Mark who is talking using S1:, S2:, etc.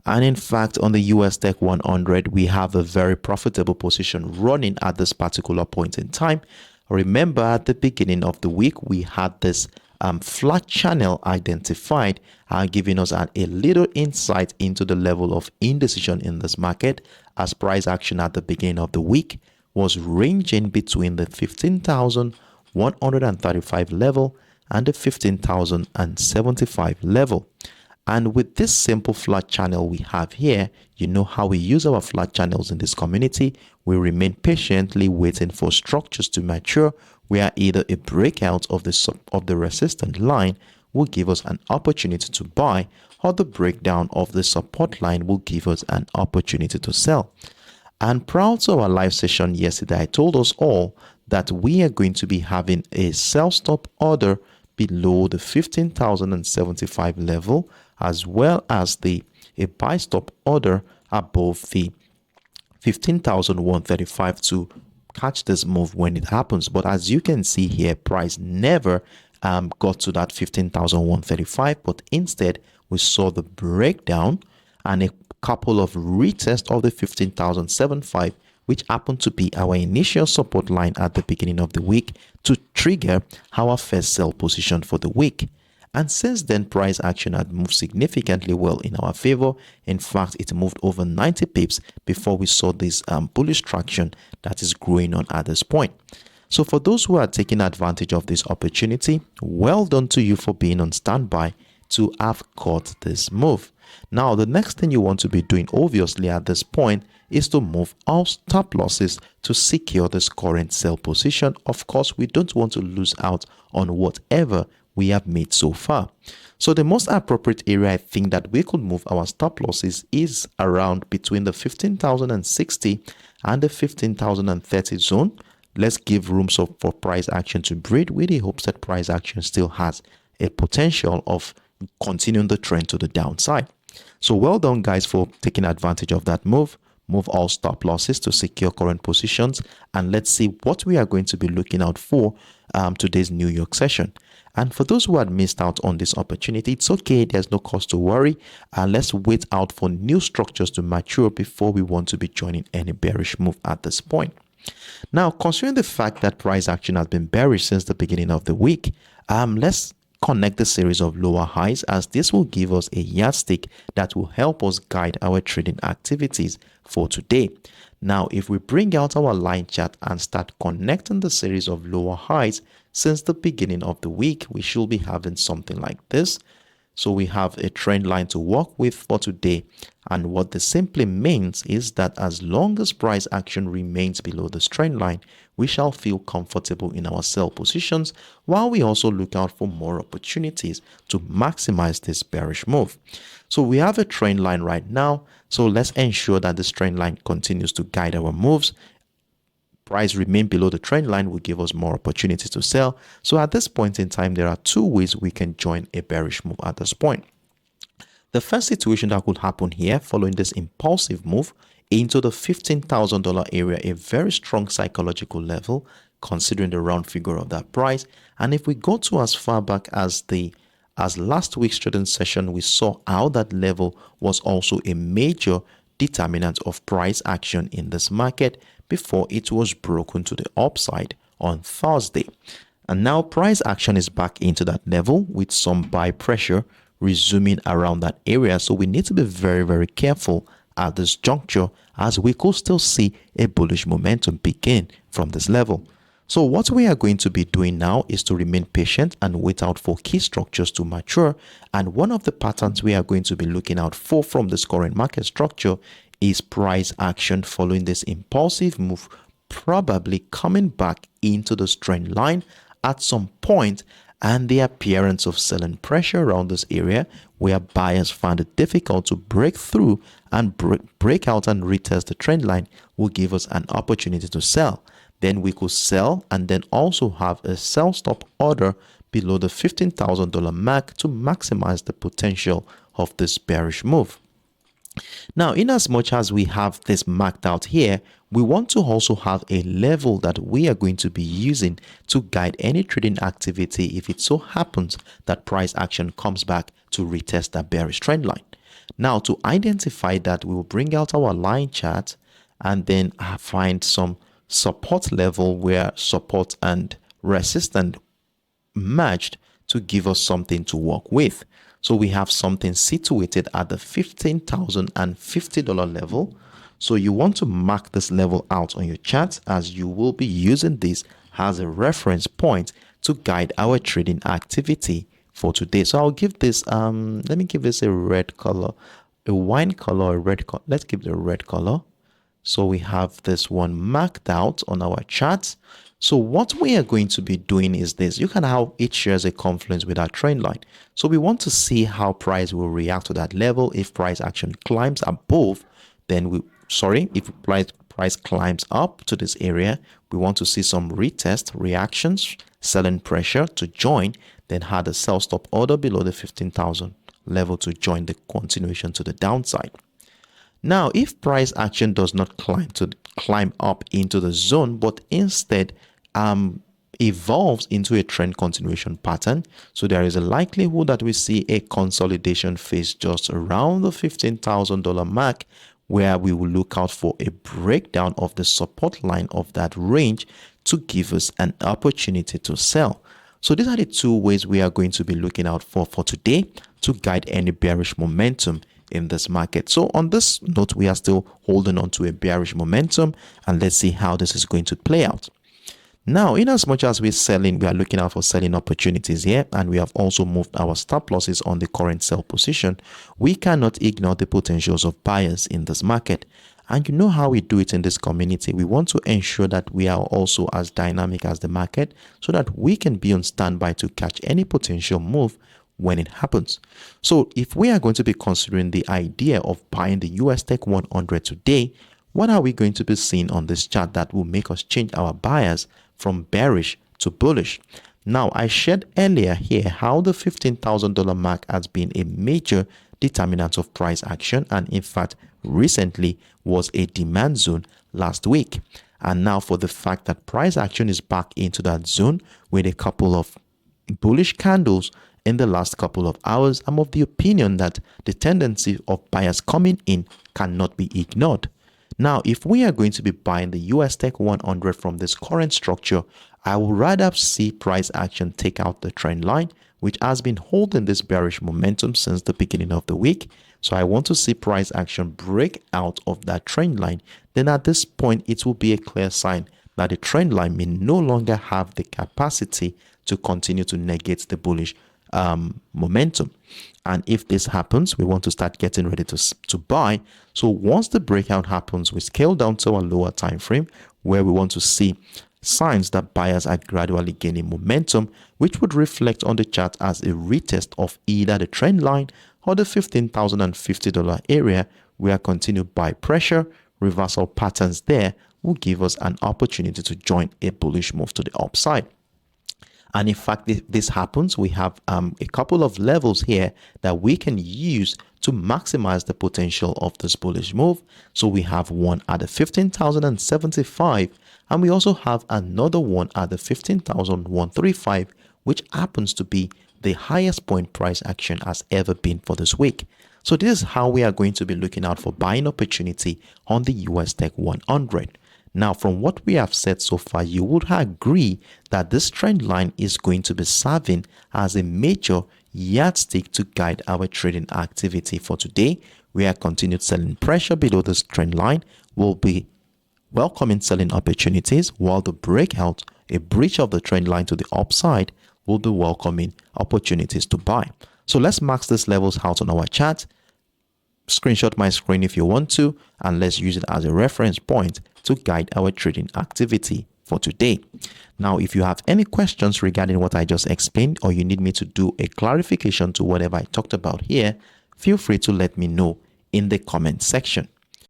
S1: And in fact, on the USTEC 100, we have a very profitable position running at this particular point in time. Remember, at the beginning of the week, we had this flat channel identified, giving us a little insight into the level of indecision in this market, as price action at the beginning of the week was ranging between the 15,135 level and the 15,075 level. And with this simple flat channel we have here, you know how we use our flat channels in this community. We remain patiently waiting for structures to mature, where either a breakout of the resistance line will give us an opportunity to buy, or the breakdown of the support line will give us an opportunity to sell. And prior to our live session yesterday, I told us all that we are going to be having a sell stop order below the 15,075 level, as well as a buy stop order above the 15,135 to catch this move when it happens. But as you can see here, price never got to that 15,135, but instead we saw the breakdown and a couple of retests of the 15,075, which happened to be our initial support line at the beginning of the week to trigger our first sell position for the week. And since then, price action had moved significantly well in our favor. In fact, it moved over 90 pips before we saw this bullish traction that is growing on at this point. So for those who are taking advantage of this opportunity, well done to you for being on standby to have caught this move. Now, the next thing you want to be doing, obviously, at this point is to move all stop losses to secure this current sell position. Of course, we don't want to lose out on whatever we have made so far. So the most appropriate area I think that we could move our stop losses is around between the 15,060 and the 15,030 zone. Let's give room for price action to breathe, with the hopes that price action still has a potential of continuing the trend to the downside. So well done, guys, for taking advantage of that move. Move all stop losses to secure current positions, and let's see what we are going to be looking out for today's New York session. And for those who had missed out on this opportunity, it's okay, there's no cause to worry. Let's wait out for new structures to mature before we want to be joining any bearish move at this point. Now, considering the fact that price action has been bearish since the beginning of the week, let's connect the series of lower highs, as this will give us a yardstick that will help us guide our trading activities for today. Now, if we bring out our line chart and start connecting the series of lower highs since the beginning of the week, we should be having something like this. So we have a trend line to work with for today. And what this simply means is that as long as price action remains below this trend line, we shall feel comfortable in our sell positions, while we also look out for more opportunities to maximize this bearish move. So we have a trend line right now. So let's ensure that this trend line continues to guide our moves. Price remain below the trend line will give us more opportunities to sell. So at this point in time, there are two ways we can join a bearish move at this point. The first situation that could happen here, following this impulsive move into the $15,000 area, a very strong psychological level considering the round figure of that price. And if we go to as far back as last week's trading session, we saw how that level was also a major determinant of price action in this market before it was broken to the upside on Thursday. And now price action is back into that level with some buy pressure resuming around that area. So we need to be very, very careful at this juncture, as we could still see a bullish momentum begin from this level. So what we are going to be doing now is to remain patient and wait out for key structures to mature. And one of the patterns we are going to be looking out for from this current market structure is price action following this impulsive move, probably coming back into the trend line at some point, and the appearance of selling pressure around this area where buyers found it difficult to break through and break out and retest the trend line will give us an opportunity to sell. Then we could sell and then also have a sell stop order below the $15,000 mark to maximize the potential of this bearish move. Now, in as much as we have this marked out here, we want to also have a level that we are going to be using to guide any trading activity if it so happens that price action comes back to retest that bearish trend line. Now, to identify that, we will bring out our line chart and then find some support level where support and resistance merged to give us something to work with. So we have something situated at the $15,050 level. So you want to mark this level out on your chart, as you will be using this as a reference point to guide our trading activity for today. So I'll give this let me give this a red color, a wine color, a red color. Let's give it a red color. So we have this one marked out on our chart. So what we are going to be doing is this. You can have it shares a confluence with our trend line. So we want to see how price will react to that level. If price action climbs above, then if price climbs up to this area, we want to see some retest reactions, selling pressure to join, then had a sell stop order below the 15,000 level to join the continuation to the downside. Now, if price action does not climb up into the zone, but instead evolves into a trend continuation pattern, so there is a likelihood that we see a consolidation phase just around the $15,000 mark, where we will look out for a breakdown of the support line of that range to give us an opportunity to sell. So these are the two ways we are going to be looking out for today to guide any bearish momentum in this market. So on this note, we are still holding on to a bearish momentum, and let's see how this is going to play out. Now, in as much as we're selling, we are looking out for selling opportunities here, and we have also moved our stop losses on the current sell position. We cannot ignore the potentials of buyers in this market. And you know how we do it in this community. We want to ensure that we are also as dynamic as the market so that we can be on standby to catch any potential move when it happens. So if we are going to be considering the idea of buying the USTEC 100 today, what are we going to be seeing on this chart that will make us change our bias from bearish to bullish? Now, I shared earlier here how the $15,000 mark has been a major determinant of price action, and in fact recently was a demand zone last week. And now for the fact that price action is back into that zone with a couple of bullish candles in the last couple of hours, I'm of the opinion that the tendency of buyers coming in cannot be ignored. Now, if we are going to be buying the USTEC 100 from this current structure, I would rather see price action take out the trend line, which has been holding this bearish momentum since the beginning of the week. So I want to see price action break out of that trend line. Then at this point, it will be a clear sign that the trend line may no longer have the capacity to continue to negate the bullish momentum. And if this happens, we want to start getting ready to buy. So once the breakout happens, we scale down to a lower time frame where we want to see signs that buyers are gradually gaining momentum, which would reflect on the chart as a retest of either the trend line or the $15,050 area, where continued buy pressure reversal patterns there will give us an opportunity to join a bullish move to the upside. And in fact, if this happens, we have a couple of levels here that we can use to maximize the potential of this bullish move. So we have one at the 15,075, and we also have another one at the 15,135, which happens to be the highest point price action has ever been for this week. So this is how we are going to be looking out for buying opportunity on the USTEC 100. Now, from what we have said so far, you would agree that this trend line is going to be serving as a major yardstick to guide our trading activity for today. We are continued selling pressure below this trend line will be welcoming selling opportunities, while the breakout, a breach of the trend line to the upside, will be welcoming opportunities to buy. So let's mark these levels out on our chart. Screenshot my screen if you want to, and let's use it as a reference point to guide our trading activity for today. Now, if you have any questions regarding what I just explained, or you need me to do a clarification to whatever I talked about here, feel free to let me know in the comment section.